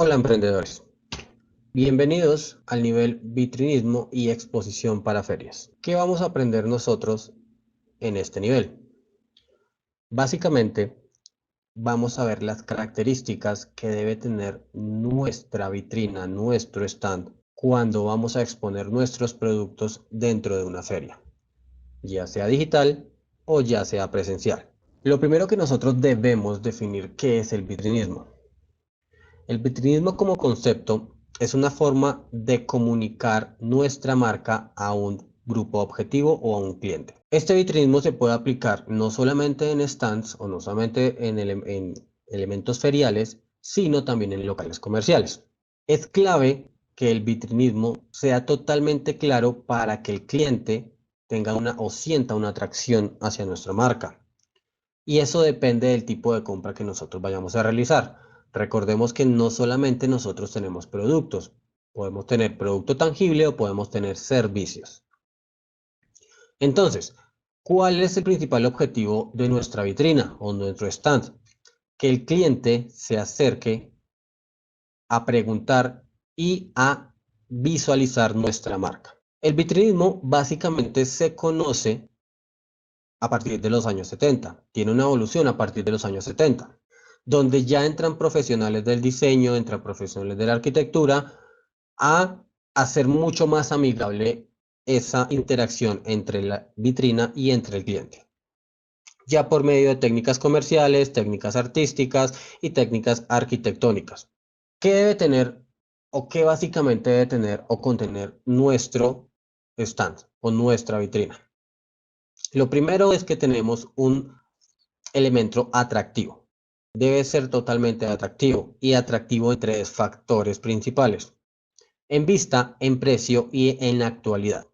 Hola emprendedores, bienvenidos al nivel vitrinismo y exposición para ferias. ¿Qué vamos a aprender nosotros en este nivel? Básicamente vamos a ver las características que debe tener nuestra vitrina, nuestro stand, cuando vamos a exponer nuestros productos dentro de una feria, ya sea digital o ya sea presencial. Lo primero que nosotros debemos definir qué es el vitrinismo. El vitrinismo como concepto es una forma de comunicar nuestra marca a un grupo objetivo o a un cliente. Este vitrinismo se puede aplicar no solamente en stands o no solamente en elementos feriales, sino también en locales comerciales. Es clave que el vitrinismo sea totalmente claro para que el cliente tenga una o sienta una atracción hacia nuestra marca. Y eso depende del tipo de compra que nosotros vayamos a realizar. Recordemos que no solamente nosotros tenemos productos, podemos tener producto tangible o podemos tener servicios. Entonces, ¿cuál es el principal objetivo de nuestra vitrina o nuestro stand? Que el cliente se acerque a preguntar y a visualizar nuestra marca. El vitrinismo básicamente se conoce a partir de los años 70. Tiene una evolución a partir de los años 70, donde ya entran profesionales del diseño, entran profesionales de la arquitectura a hacer mucho más amigable esa interacción entre la vitrina y entre el cliente, ya por medio de técnicas comerciales, técnicas artísticas y técnicas arquitectónicas. ¿Qué debe tener o qué básicamente debe tener o contener nuestro stand o nuestra vitrina? Lo primero es que tenemos un elemento atractivo. Debe ser totalmente atractivo y atractivo en tres factores principales: en vista, en precio y en actualidad.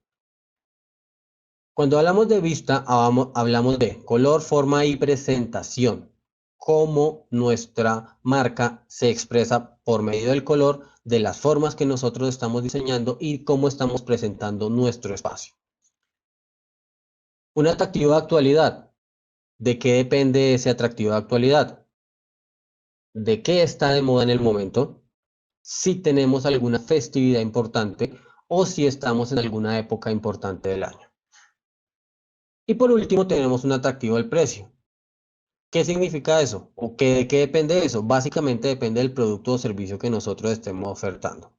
Cuando hablamos de vista, hablamos de color, forma y presentación. Cómo nuestra marca se expresa por medio del color, de las formas que nosotros estamos diseñando y cómo estamos presentando nuestro espacio. Un atractivo de actualidad. ¿De qué depende ese atractivo de actualidad? De qué está de moda en el momento, si tenemos alguna festividad importante o si estamos en alguna época importante del año. Y por último tenemos un atractivo del precio. ¿Qué significa eso? ¿O de qué depende eso? Básicamente depende del producto o servicio que nosotros estemos ofertando.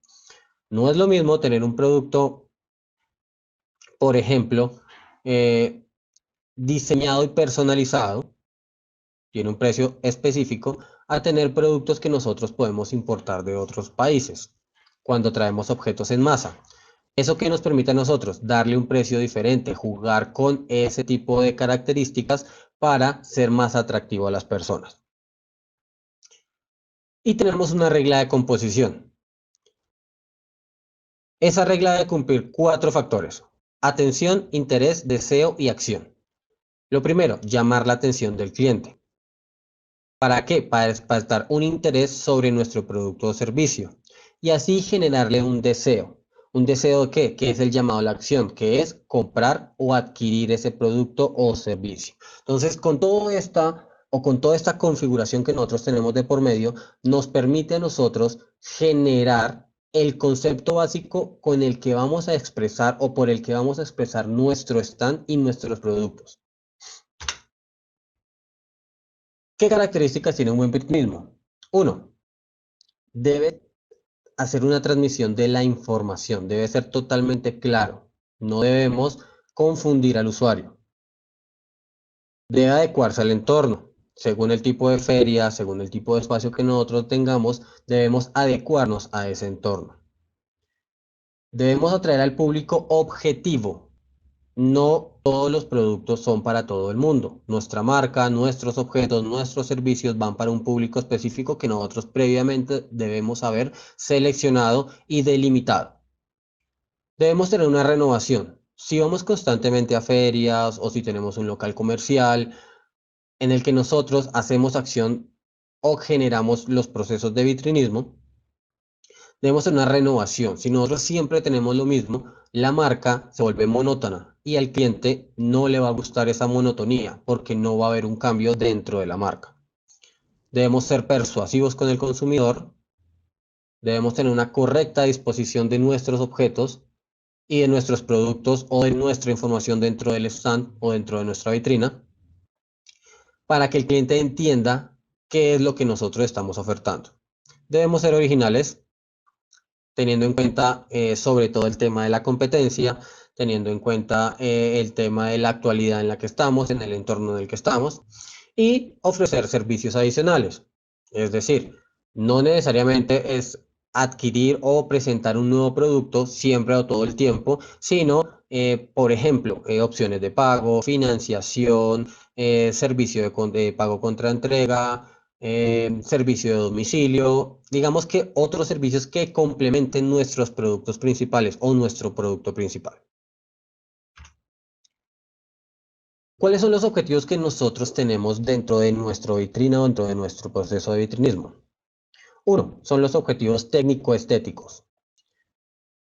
No es lo mismo tener un producto, por ejemplo, eh, diseñado y personalizado, tiene un precio específico, a tener productos que nosotros podemos importar de otros países cuando traemos objetos en masa. ¿Eso que nos permite a nosotros? Darle un precio diferente, jugar con ese tipo de características para ser más atractivo a las personas. Y tenemos una regla de composición. Esa regla debe cumplir 4 factores: atención, interés, deseo y acción. Lo primero, llamar la atención del cliente. ¿Para qué? Para despertar un interés sobre nuestro producto o servicio y así generarle un deseo. ¿Un deseo de qué? Que es el llamado a la acción, que es comprar o adquirir ese producto o servicio. Entonces, con toda esta configuración que nosotros tenemos de por medio, nos permite a nosotros generar el concepto básico con el que vamos a expresar o por el que vamos a expresar nuestro stand y nuestros productos. ¿Qué características tiene un buen vitrinismo? Uno, debe hacer una transmisión de la información, debe ser totalmente claro. No debemos confundir al usuario. Debe adecuarse al entorno. Según el tipo de feria, según el tipo de espacio que nosotros tengamos, debemos adecuarnos a ese entorno. Debemos atraer al público objetivo. No todos los productos son para todo el mundo. Nuestra marca, nuestros objetos, nuestros servicios van para un público específico que nosotros previamente debemos haber seleccionado y delimitado. Debemos tener una renovación. Si vamos constantemente a ferias o si tenemos un local comercial en el que nosotros hacemos acción o generamos los procesos de vitrinismo, debemos tener una renovación. Si nosotros siempre tenemos lo mismo, la marca se vuelve monótona y al cliente no le va a gustar esa monotonía porque no va a haber un cambio dentro de la marca. Debemos ser persuasivos con el consumidor Debemos tener una correcta disposición de nuestros objetos y de nuestros productos o de nuestra información dentro del stand o dentro de nuestra vitrina para que el cliente entienda qué es lo que nosotros estamos ofertando. Debemos ser originales, teniendo en cuenta sobre todo el tema de la competencia, teniendo en cuenta el tema de la actualidad en la que estamos, en el entorno en el que estamos, y ofrecer servicios adicionales. Es decir, no necesariamente es adquirir o presentar un nuevo producto siempre o todo el tiempo, sino, por ejemplo, opciones de pago, financiación, servicio de pago contra entrega, servicio de domicilio, digamos que otros servicios que complementen nuestros productos principales o nuestro producto principal. ¿Cuáles son los objetivos que nosotros tenemos dentro de nuestra vitrina o dentro de nuestro proceso de vitrinismo? Uno, son los objetivos técnico-estéticos.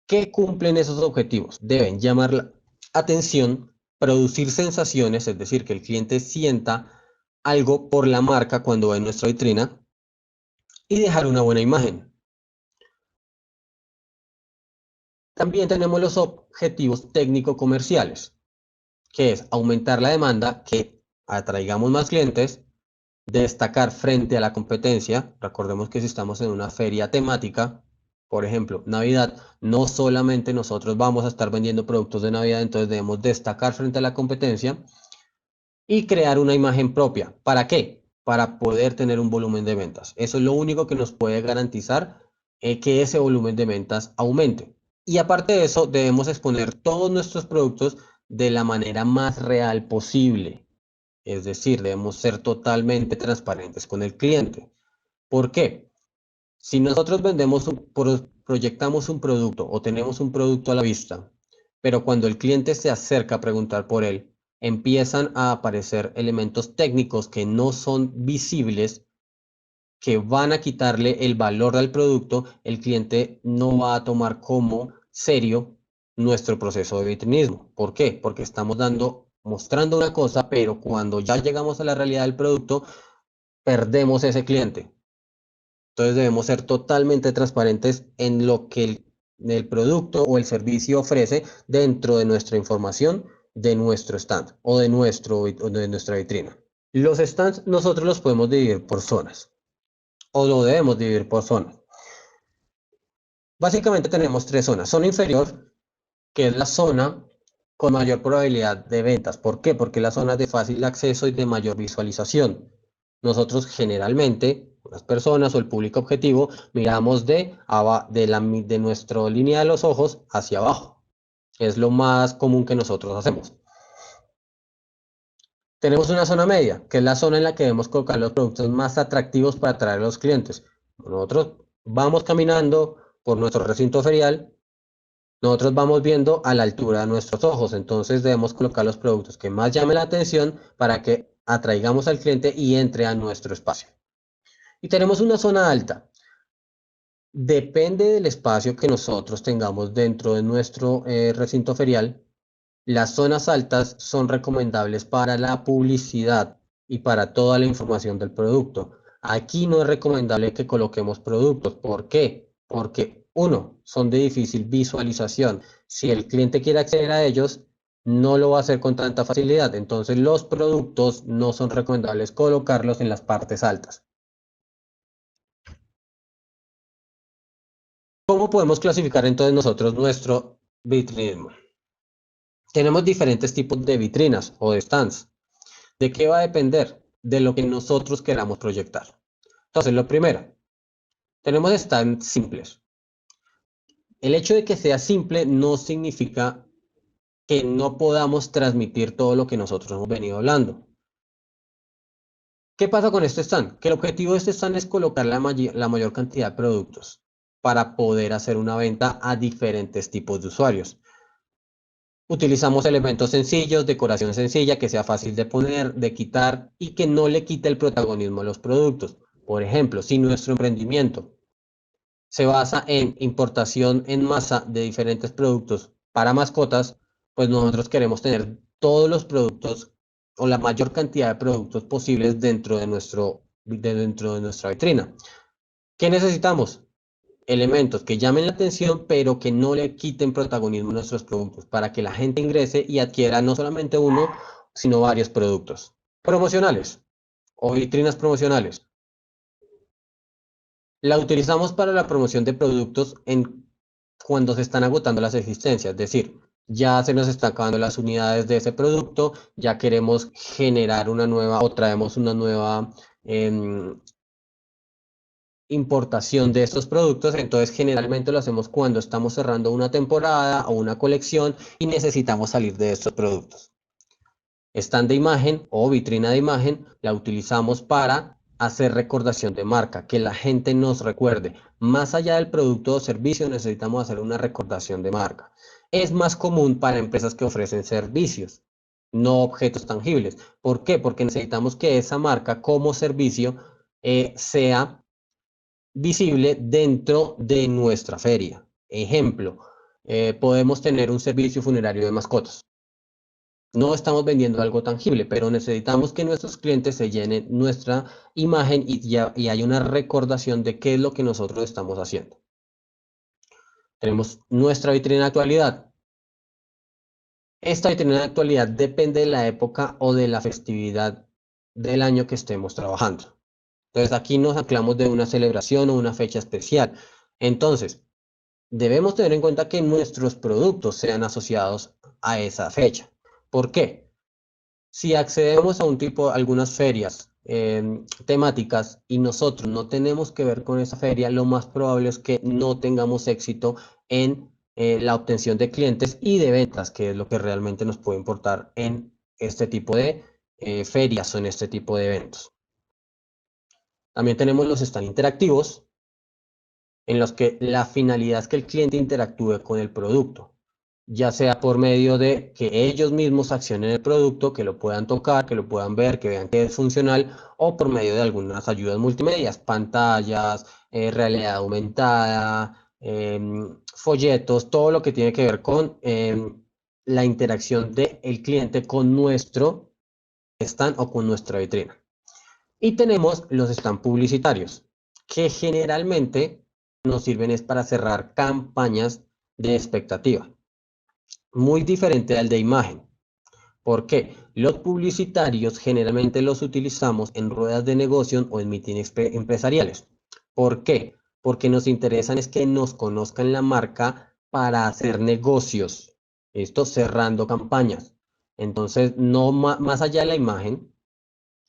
¿Qué cumplen esos objetivos? Deben llamar la atención, producir sensaciones, es decir, que el cliente sienta algo por la marca cuando ve nuestra vitrina y dejar una buena imagen. También tenemos los objetivos técnico-comerciales, que es aumentar la demanda, que atraigamos más clientes, destacar frente a la competencia. Recordemos que si estamos en una feria temática, por ejemplo, Navidad, no solamente nosotros vamos a estar vendiendo productos de Navidad, entonces debemos destacar frente a la competencia y crear una imagen propia. ¿Para qué? Para poder tener un volumen de ventas. Eso es lo único que nos puede garantizar que ese volumen de ventas aumente. Y aparte de eso, debemos exponer todos nuestros productos de la manera más real posible. Es decir, debemos ser totalmente transparentes con el cliente. ¿Por qué? Si nosotros proyectamos un producto o tenemos un producto a la vista, pero cuando el cliente se acerca a preguntar por él, empiezan a aparecer elementos técnicos que no son visibles, que van a quitarle el valor al producto, el cliente no va a tomar como serio nuestro proceso de vitrinismo. ¿Por qué? Porque estamos mostrando una cosa, pero cuando ya llegamos a la realidad del producto, perdemos ese cliente. Entonces debemos ser totalmente transparentes en lo que el producto o el servicio ofrece dentro de nuestra información, de nuestro stand o de nuestra vitrina. Los stands nosotros los podemos dividir por zonas o lo debemos dividir por zonas. Básicamente tenemos tres zonas. Zona inferior, que es la zona con mayor probabilidad de ventas. ¿Por qué? Porque la zona es de fácil acceso y de mayor visualización. Nosotros generalmente, las personas o el público objetivo, miramos de nuestra línea de los ojos hacia abajo. Es lo más común que nosotros hacemos. Tenemos una zona media, que es la zona en la que debemos colocar los productos más atractivos para atraer a los clientes. Nosotros vamos caminando por nuestro recinto ferial, nosotros vamos viendo a la altura de nuestros ojos, entonces debemos colocar los productos que más llamen la atención para que atraigamos al cliente y entre a nuestro espacio. Y tenemos una zona alta. Depende del espacio que nosotros tengamos dentro de nuestro recinto ferial. Las zonas altas son recomendables para la publicidad y para toda la información del producto. Aquí no es recomendable que coloquemos productos. ¿Por qué? Porque, uno, son de difícil visualización. Si el cliente quiere acceder a ellos, no lo va a hacer con tanta facilidad. Entonces, los productos no son recomendables colocarlos en las partes altas. ¿Cómo podemos clasificar entonces nosotros nuestro vitrinismo? Tenemos diferentes tipos de vitrinas o de stands. ¿De qué va a depender? De lo que nosotros queramos proyectar. Entonces, lo primero, tenemos stands simples. El hecho de que sea simple no significa que no podamos transmitir todo lo que nosotros hemos venido hablando. ¿Qué pasa con este stand? Que el objetivo de este stand es colocar la mayor cantidad de productos para poder hacer una venta a diferentes tipos de usuarios. Utilizamos elementos sencillos, decoración sencilla, que sea fácil de poner, de quitar y que no le quite el protagonismo a los productos. Por ejemplo, si nuestro emprendimiento se basa en importación en masa de diferentes productos para mascotas, pues nosotros queremos tener todos los productos o la mayor cantidad de productos posibles dentro de nuestra vitrina. ¿Qué necesitamos? elementos que llamen la atención, pero que no le quiten protagonismo a nuestros productos, para que la gente ingrese y adquiera no solamente uno, sino varios productos. Promocionales o vitrinas promocionales. La utilizamos para la promoción de productos cuando se están agotando las existencias, es decir, ya se nos están acabando las unidades de ese producto, ya queremos generar una nueva o traemos una nueva importación de estos productos, entonces generalmente lo hacemos cuando estamos cerrando una temporada o una colección y necesitamos salir de estos productos. Stand de imagen o vitrina de imagen la utilizamos para hacer recordación de marca, que la gente nos recuerde. Más allá del producto o servicio, necesitamos hacer una recordación de marca. Es más común para empresas que ofrecen servicios, no objetos tangibles. ¿Por qué? Porque necesitamos que esa marca como servicio sea visible dentro de nuestra feria. Ejemplo, podemos tener un servicio funerario de mascotas. No estamos vendiendo algo tangible, pero necesitamos que nuestros clientes se llenen nuestra imagen y hay una recordación de qué es lo que nosotros estamos haciendo. Tenemos nuestra vitrina de actualidad. Esta vitrina de actualidad depende de la época o de la festividad del año que estemos trabajando. Entonces aquí nos anclamos de una celebración o una fecha especial. Entonces, debemos tener en cuenta que nuestros productos sean asociados a esa fecha. ¿Por qué? Si accedemos a algunas ferias temáticas y nosotros no tenemos que ver con esa feria, lo más probable es que no tengamos éxito en la obtención de clientes y de ventas, que es lo que realmente nos puede importar en este tipo de ferias o en este tipo de eventos. También tenemos los stand interactivos, en los que la finalidad es que el cliente interactúe con el producto, ya sea por medio de que ellos mismos accionen el producto, que lo puedan tocar, que lo puedan ver, que vean que es funcional, o por medio de algunas ayudas multimedia, pantallas, realidad aumentada, folletos, todo lo que tiene que ver con la interacción del cliente con nuestro stand o con nuestra vitrina. Y tenemos los stand publicitarios, que generalmente nos sirven es para cerrar campañas de expectativa. Muy diferente al de imagen. ¿Por qué? Los publicitarios generalmente los utilizamos en ruedas de negocio o en mítines empresariales. ¿Por qué? Porque nos interesan es que nos conozcan la marca para hacer negocios. Esto cerrando campañas. Entonces, no más allá de la imagen,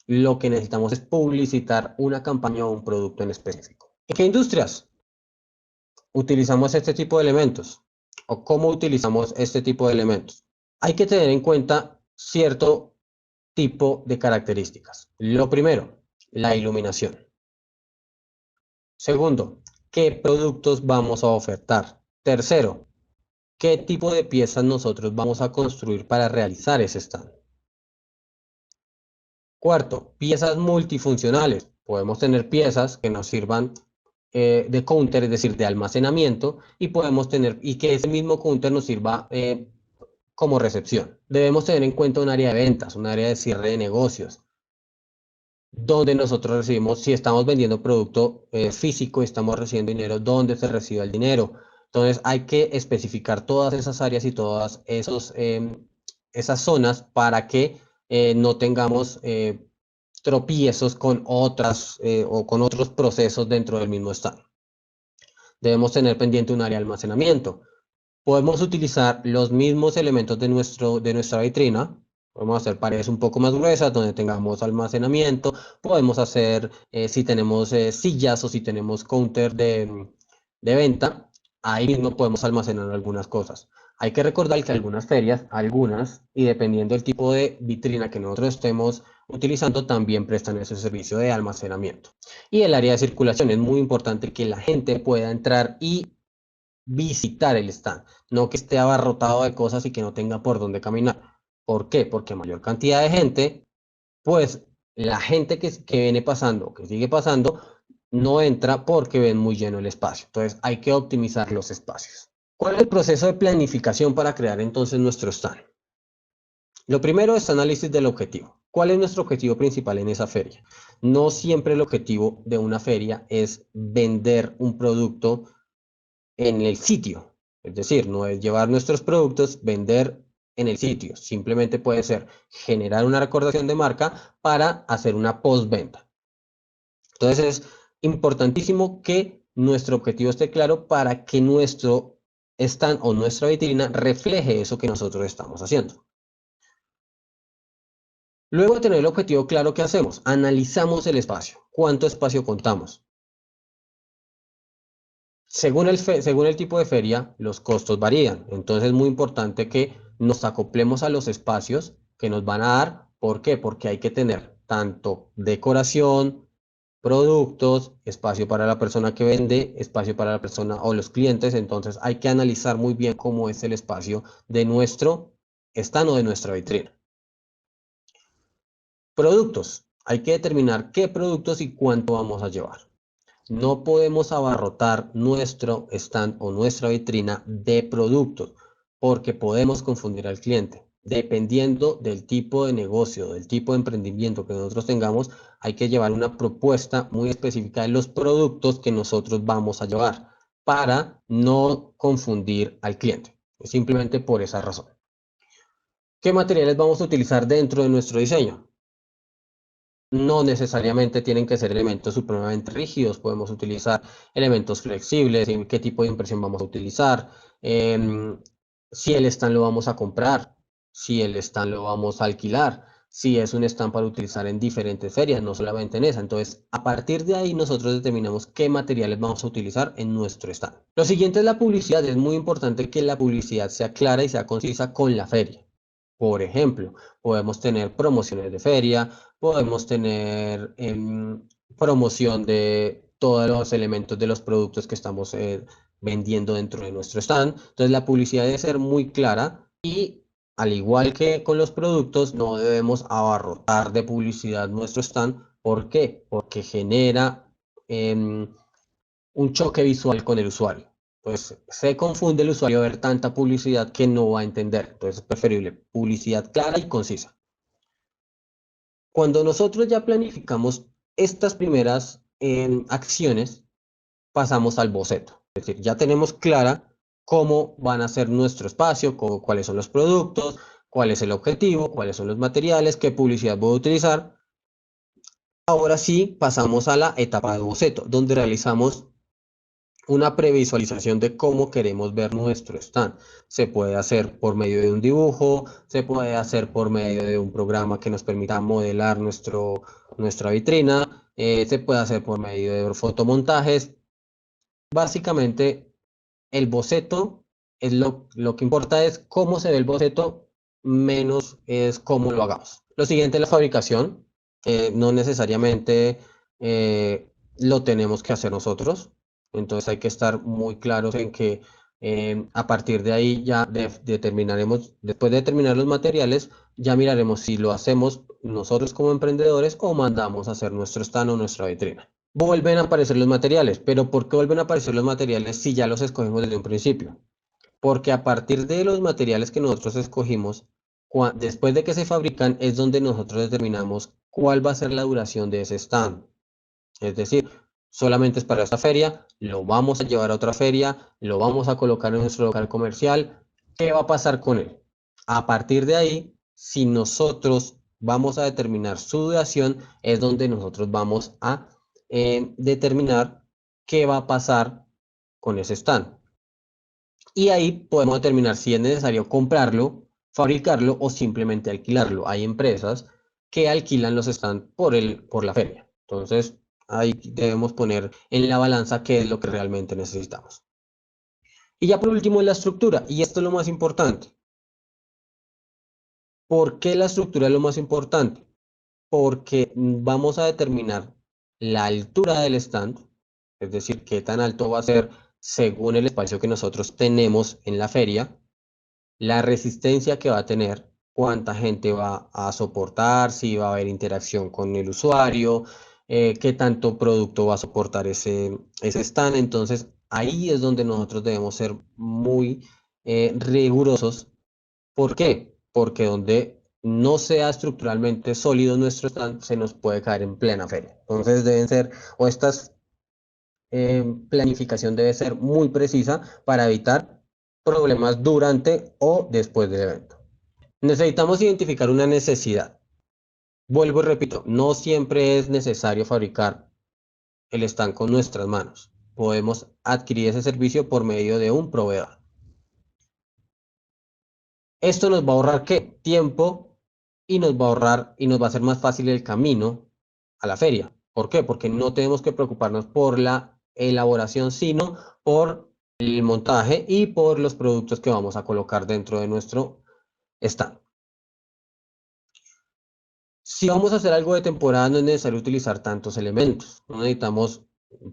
lo que necesitamos es publicitar una campaña o un producto en específico. ¿En qué industrias utilizamos este tipo de elementos? ¿O cómo utilizamos este tipo de elementos? Hay que tener en cuenta cierto tipo de características. Lo primero, la iluminación. Segundo, ¿qué productos vamos a ofertar? Tercero, ¿qué tipo de piezas nosotros vamos a construir para realizar ese stand? Cuarto, piezas multifuncionales. Podemos tener piezas que nos sirvan de counter, es decir, de almacenamiento, y podemos tener, y que ese mismo counter nos sirva como recepción. Debemos tener en cuenta un área de ventas, un área de cierre de negocios, donde nosotros recibimos, si estamos vendiendo producto físico y estamos recibiendo dinero, dónde se recibe el dinero. Entonces hay que especificar todas esas áreas y todas esas zonas para que no tengamos tropiezos con otras o con otros procesos dentro del mismo stand. Debemos tener pendiente un área de almacenamiento. Podemos utilizar los mismos elementos de nuestra vitrina. Podemos hacer paredes un poco más gruesas donde tengamos almacenamiento. Podemos hacer, si tenemos sillas o si tenemos counter de venta, ahí mismo podemos almacenar algunas cosas. Hay que recordar que algunas ferias, y dependiendo del tipo de vitrina que nosotros estemos utilizando, también prestan ese servicio de almacenamiento. Y el área de circulación es muy importante que la gente pueda entrar y visitar el stand, no que esté abarrotado de cosas y que no tenga por dónde caminar. ¿Por qué? Porque a mayor cantidad de gente, pues la gente que viene pasando, que sigue pasando, no entra porque ven muy lleno el espacio. Entonces hay que optimizar los espacios. ¿Cuál es el proceso de planificación para crear entonces nuestro stand? Lo primero es análisis del objetivo. ¿Cuál es nuestro objetivo principal en esa feria? No siempre el objetivo de una feria es vender un producto en el sitio. Es decir, no es llevar nuestros productos, vender en el sitio. Simplemente puede ser generar una recordación de marca para hacer una postventa. Entonces es importantísimo que nuestro objetivo esté claro para que nuestro stand o nuestra vitrina refleje eso que nosotros estamos haciendo. Luego de tener el objetivo claro, ¿qué hacemos? Analizamos el espacio. ¿Cuánto espacio contamos? Según el tipo de feria, los costos varían. Entonces es muy importante que nos acoplemos a los espacios que nos van a dar. ¿Por qué? Porque hay que tener tanto decoración, productos, espacio para la persona que vende, espacio para la persona o los clientes. Entonces hay que analizar muy bien cómo es el espacio de nuestro stand o de nuestra vitrina. Productos. Hay que determinar qué productos y cuánto vamos a llevar. No podemos abarrotar nuestro stand o nuestra vitrina de productos porque podemos confundir al cliente. Dependiendo del tipo de negocio, del tipo de emprendimiento que nosotros tengamos, hay que llevar una propuesta muy específica de los productos que nosotros vamos a llevar para no confundir al cliente. Simplemente por esa razón. ¿Qué materiales vamos a utilizar dentro de nuestro diseño? No necesariamente tienen que ser elementos supremamente rígidos, podemos utilizar elementos flexibles, en qué tipo de impresión vamos a utilizar, si el stand lo vamos a comprar, si el stand lo vamos a alquilar, si es un stand para utilizar en diferentes ferias, no solamente en esa. Entonces, a partir de ahí nosotros determinamos qué materiales vamos a utilizar en nuestro stand. Lo siguiente es la publicidad. Es muy importante que la publicidad sea clara y sea concisa con la feria. Por ejemplo, podemos tener promociones de feria, podemos tener promoción de todos los elementos de los productos que estamos vendiendo dentro de nuestro stand. Entonces la publicidad debe ser muy clara y al igual que con los productos, no debemos abarrotar de publicidad nuestro stand. ¿Por qué? Porque genera un choque visual con el usuario. Pues se confunde el usuario a ver tanta publicidad que no va a entender. Entonces es preferible publicidad clara y concisa. Cuando nosotros ya planificamos estas primeras acciones, pasamos al boceto. Es decir, ya tenemos clara cómo van a ser nuestro espacio, cuáles son los productos, cuál es el objetivo, cuáles son los materiales, qué publicidad voy a utilizar. Ahora sí, pasamos a la etapa de boceto, donde realizamos una previsualización de cómo queremos ver nuestro stand. Se puede hacer por medio de un dibujo, se puede hacer por medio de un programa que nos permita modelar nuestra vitrina, se puede hacer por medio de fotomontajes. Básicamente, el boceto es lo que importa es cómo se ve el boceto, menos es cómo lo hagamos. Lo siguiente es la fabricación. No necesariamente lo tenemos que hacer nosotros. Entonces hay que estar muy claros en que a partir de ahí ya determinaremos, después de determinar los materiales, ya miraremos si lo hacemos nosotros como emprendedores o mandamos a hacer nuestro stand o nuestra vitrina. Vuelven a aparecer los materiales, pero ¿por qué vuelven a aparecer los materiales si ya los escogimos desde un principio? Porque a partir de los materiales que nosotros escogimos, después de que se fabrican, es donde nosotros determinamos cuál va a ser la duración de ese stand. Es decir, solamente es para esta feria, lo vamos a llevar a otra feria, lo vamos a colocar en nuestro local comercial. ¿Qué va a pasar con él? A partir de ahí, si nosotros vamos a determinar su duración, es donde nosotros vamos a determinar qué va a pasar con ese stand. Y ahí podemos determinar si es necesario comprarlo, fabricarlo o simplemente alquilarlo. Hay empresas que alquilan los stands por la feria. Entonces, ahí debemos poner en la balanza qué es lo que realmente necesitamos. Y ya por último, la estructura. Y esto es lo más importante. ¿Por qué la estructura es lo más importante? Porque vamos a determinar la altura del stand, es decir, qué tan alto va a ser según el espacio que nosotros tenemos en la feria, la resistencia que va a tener, cuánta gente va a soportar, si va a haber interacción con el usuario, qué tanto producto va a soportar ese stand. Entonces, ahí es donde nosotros debemos ser muy rigurosos. ¿Por qué? Porque donde no sea estructuralmente sólido nuestro stand, se nos puede caer en plena feria. Entonces, deben ser, o estas planificación debe ser muy precisa para evitar problemas durante o después del evento. Necesitamos identificar una necesidad. Vuelvo y repito, no siempre es necesario fabricar el stand con nuestras manos. Podemos adquirir ese servicio por medio de un proveedor. Esto nos va a ahorrar ¿qué? Tiempo y nos va a ahorrar y nos va a hacer más fácil el camino a la feria. ¿Por qué? Porque no tenemos que preocuparnos por la elaboración, sino por el montaje y por los productos que vamos a colocar dentro de nuestro stand. Si vamos a hacer algo de temporada, no es necesario utilizar tantos elementos. No necesitamos,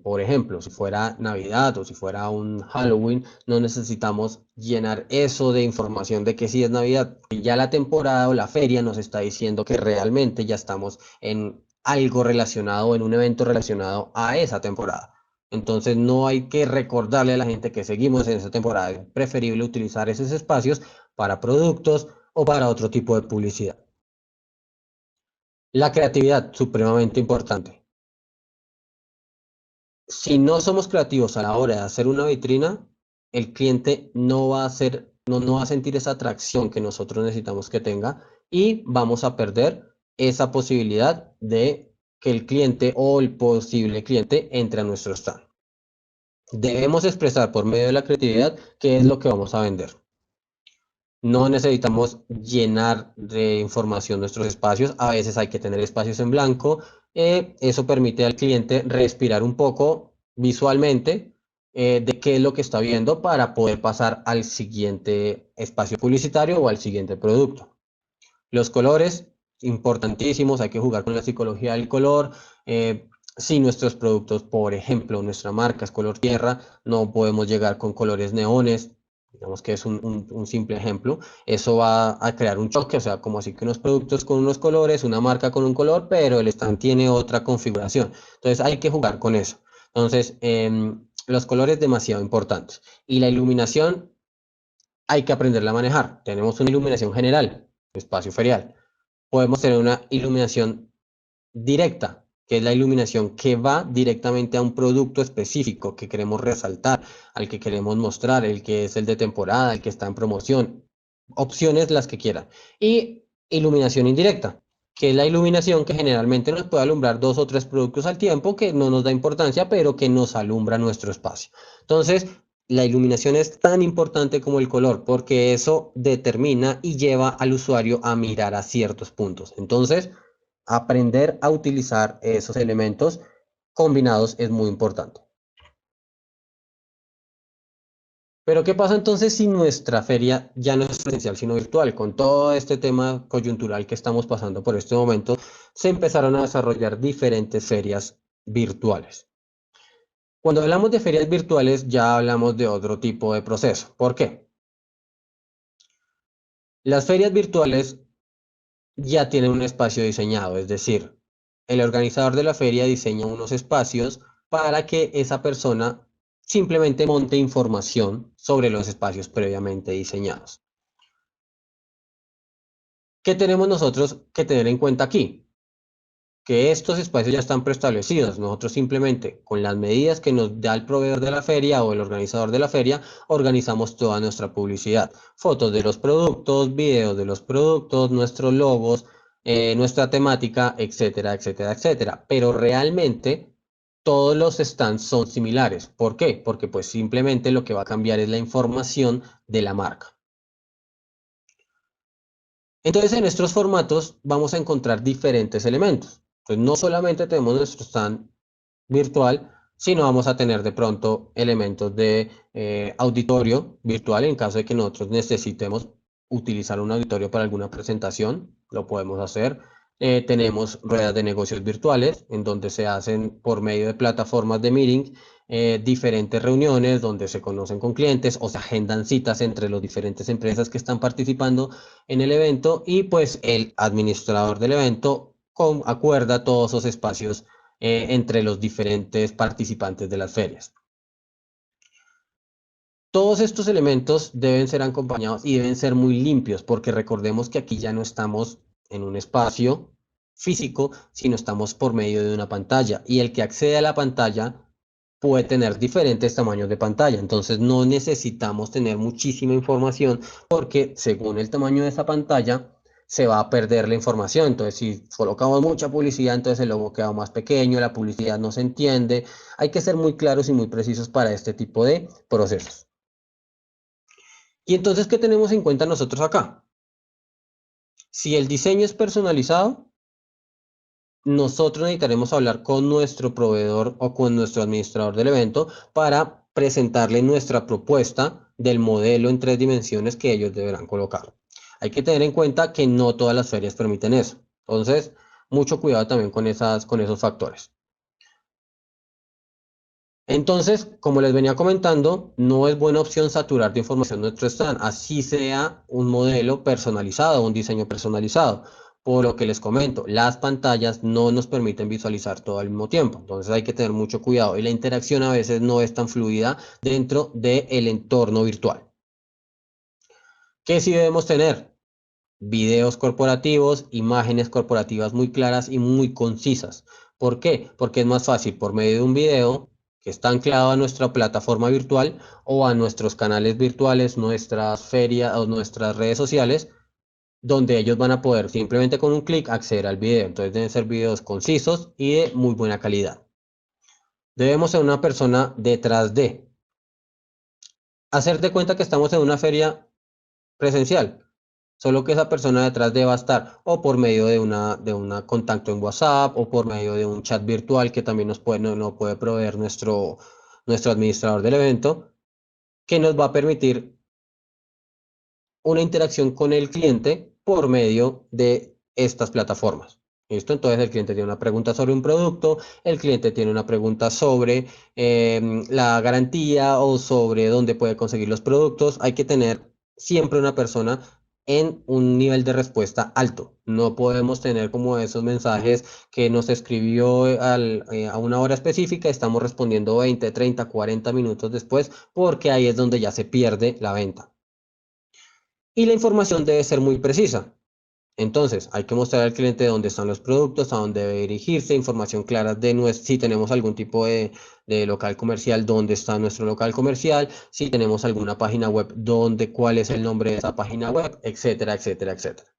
por ejemplo, si fuera Navidad o si fuera un Halloween, no necesitamos llenar eso de información de que sí es Navidad. Ya la temporada o la feria nos está diciendo que realmente ya estamos en algo relacionado, en un evento relacionado a esa temporada. Entonces no hay que recordarle a la gente que seguimos en esa temporada. Es preferible utilizar esos espacios para productos o para otro tipo de publicidad. La creatividad, supremamente importante. Si no somos creativos a la hora de hacer una vitrina, el cliente no va a hacer, no va a sentir esa atracción que nosotros necesitamos que tenga y vamos a perder esa posibilidad de que el cliente o el posible cliente entre a nuestro stand. Debemos expresar por medio de la creatividad qué es lo que vamos a vender. No necesitamos llenar de información nuestros espacios. A veces hay que tener espacios en blanco. Eso permite al cliente respirar un poco visualmente de qué es lo que está viendo para poder pasar al siguiente espacio publicitario o al siguiente producto. Los colores, importantísimos. Hay que jugar con la psicología del color. Si nuestros productos, por ejemplo, nuestra marca es color tierra, no podemos llegar con colores neones, digamos que es un simple ejemplo. Eso va a crear un choque, o sea, como así que unos productos con unos colores, una marca con un color, pero el stand tiene otra configuración. Entonces hay que jugar con eso. Entonces, los colores demasiado importantes. Y la iluminación hay que aprenderla a manejar. Tenemos una iluminación general, espacio ferial. Podemos tener una iluminación directa, que es la iluminación que va directamente a un producto específico que queremos resaltar, al que queremos mostrar, el que es el de temporada, el que está en promoción, opciones las que quieran. Y iluminación indirecta, que es la iluminación que generalmente nos puede alumbrar 2 o 3 productos al tiempo, que no nos da importancia, pero que nos alumbra nuestro espacio. Entonces, la iluminación es tan importante como el color, porque eso determina y lleva al usuario a mirar a ciertos puntos. Entonces, aprender a utilizar esos elementos combinados es muy importante. Pero ¿qué pasa entonces si nuestra feria ya no es presencial sino virtual? Con todo este tema coyuntural que estamos pasando por este momento, se empezaron a desarrollar diferentes ferias virtuales. Cuando hablamos de ferias virtuales ya hablamos de otro tipo de proceso. ¿Por qué? Las ferias virtuales ya tienen un espacio diseñado, es decir, el organizador de la feria diseña unos espacios para que esa persona simplemente monte información sobre los espacios previamente diseñados. ¿Qué tenemos nosotros que tener en cuenta aquí? Que estos espacios ya están preestablecidos. Nosotros simplemente, con las medidas que nos da el proveedor de la feria o el organizador de la feria, organizamos toda nuestra publicidad. Fotos de los productos, videos de los productos, nuestros logos, nuestra temática, etcétera, etcétera, etcétera. Pero realmente todos los stands son similares. ¿Por qué? Porque pues simplemente lo que va a cambiar es la información de la marca. Entonces, en estos formatos vamos a encontrar diferentes elementos. Entonces, no solamente tenemos nuestro stand virtual, sino vamos a tener de pronto elementos de auditorio virtual en caso de que nosotros necesitemos utilizar un auditorio para alguna presentación, lo podemos hacer. Tenemos ruedas de negocios virtuales en donde se hacen por medio de plataformas de meeting diferentes reuniones donde se conocen con clientes o se agendan citas entre las diferentes empresas que están participando en el evento y pues el administrador del evento acuerda todos esos espacios entre los diferentes participantes de las ferias. Todos estos elementos deben ser acompañados y deben ser muy limpios, porque recordemos que aquí ya no estamos en un espacio físico, sino estamos por medio de una pantalla. Y el que accede a la pantalla puede tener diferentes tamaños de pantalla. Entonces no necesitamos tener muchísima información porque según el tamaño de esa pantalla se va a perder la información. Entonces si colocamos mucha publicidad, entonces el logo queda más pequeño, la publicidad no se entiende. Hay que ser muy claros y muy precisos para este tipo de procesos. Y entonces, ¿qué tenemos en cuenta nosotros acá? Si el diseño es personalizado, nosotros necesitaremos hablar con nuestro proveedor o con nuestro administrador del evento para presentarle nuestra propuesta del modelo en 3 dimensiones que ellos deberán colocar. Hay que tener en cuenta que no todas las ferias permiten eso. Entonces, mucho cuidado también con esos factores. Entonces, como les venía comentando, no es buena opción saturar de información nuestro stand, así sea un modelo personalizado, un diseño personalizado. Por lo que les comento, las pantallas no nos permiten visualizar todo al mismo tiempo, entonces hay que tener mucho cuidado y la interacción a veces no es tan fluida dentro del entorno virtual. ¿Qué sí debemos tener? Videos corporativos, imágenes corporativas muy claras y muy concisas. ¿Por qué? Porque es más fácil por medio de un video que está anclado a nuestra plataforma virtual o a nuestros canales virtuales, nuestras ferias o nuestras redes sociales, donde ellos van a poder simplemente con un clic acceder al video. Entonces deben ser videos concisos y de muy buena calidad. Debemos ser una persona detrás de. Hacer de cuenta que estamos en una feria presencial. Solo que esa persona detrás de va a estar o por medio de una contacto en WhatsApp o por medio de un chat virtual que también nos puede proveer nuestro administrador del evento, que nos va a permitir una interacción con el cliente por medio de estas plataformas. ¿Listo? Entonces el cliente tiene una pregunta sobre un producto, el cliente tiene una pregunta sobre la garantía o sobre dónde puede conseguir los productos. Hay que tener siempre una persona en un nivel de respuesta alto. No podemos tener como esos mensajes que nos escribió a una hora específica, estamos respondiendo 20, 30, 40 minutos después, porque ahí es donde ya se pierde la venta. Y la información debe ser muy precisa. Entonces, hay que mostrar al cliente dónde están los productos, a dónde debe dirigirse, información clara de si tenemos algún tipo de local comercial, dónde está nuestro local comercial, si tenemos alguna página web, cuál es el nombre de esa página web, etcétera, etcétera, etcétera.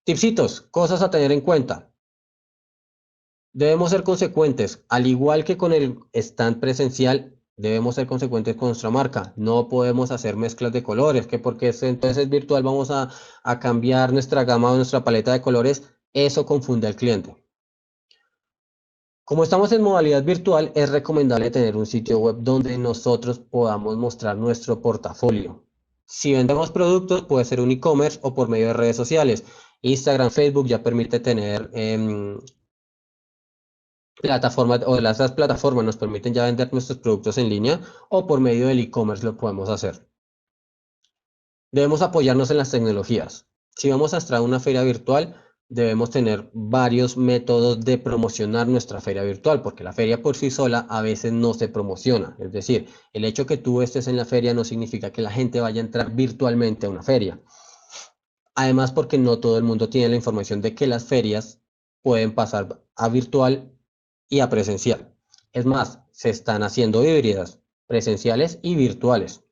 Tipsitos, cosas a tener en cuenta. Debemos ser consecuentes, al igual que con el stand presencial, debemos ser consecuentes con nuestra marca. No podemos hacer mezclas de colores, que porque entonces es virtual vamos a cambiar nuestra gama o nuestra paleta de colores. Eso confunde al cliente. Como estamos en modalidad virtual, es recomendable tener un sitio web donde nosotros podamos mostrar nuestro portafolio. Si vendemos productos, puede ser un e-commerce o por medio de redes sociales. Instagram, Facebook ya permite tener plataformas o las plataformas nos permiten ya vender nuestros productos en línea o por medio del e-commerce lo podemos hacer. Debemos apoyarnos en las tecnologías. Si vamos a estar en una feria virtual, debemos tener varios métodos de promocionar nuestra feria virtual, porque la feria por sí sola a veces no se promociona. Es decir, el hecho que tú estés en la feria no significa que la gente vaya a entrar virtualmente a una feria. Además, porque no todo el mundo tiene la información de que las ferias pueden pasar a virtual y a presencial. Es más, se están haciendo híbridas, presenciales y virtuales.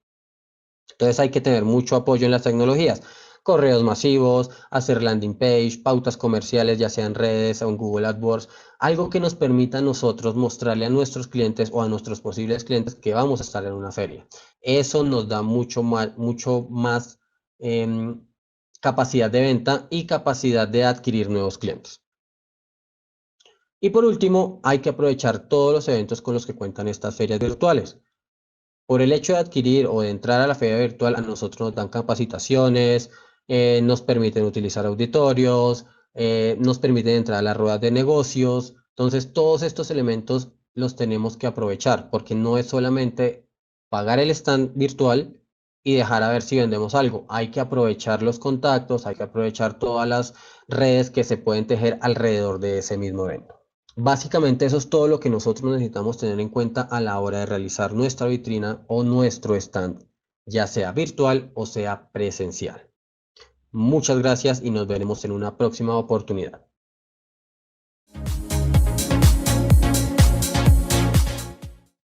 Entonces hay que tener mucho apoyo en las tecnologías. Correos masivos, hacer landing page, pautas comerciales, ya sea en redes o en Google AdWords, algo que nos permita a nosotros mostrarle a nuestros clientes o a nuestros posibles clientes que vamos a estar en una feria. Eso nos da mucho más capacidad de venta y capacidad de adquirir nuevos clientes. Y por último, hay que aprovechar todos los eventos con los que cuentan estas ferias virtuales. Por el hecho de adquirir o de entrar a la feria virtual, a nosotros nos dan capacitaciones, nos permiten utilizar auditorios, nos permiten entrar a las ruedas de negocios. Entonces, todos estos elementos los tenemos que aprovechar, porque no es solamente pagar el stand virtual y dejar a ver si vendemos algo. Hay que aprovechar los contactos, hay que aprovechar todas las redes que se pueden tejer alrededor de ese mismo evento. Básicamente eso es todo lo que nosotros necesitamos tener en cuenta a la hora de realizar nuestra vitrina o nuestro stand, ya sea virtual o sea presencial. Muchas gracias y nos veremos en una próxima oportunidad.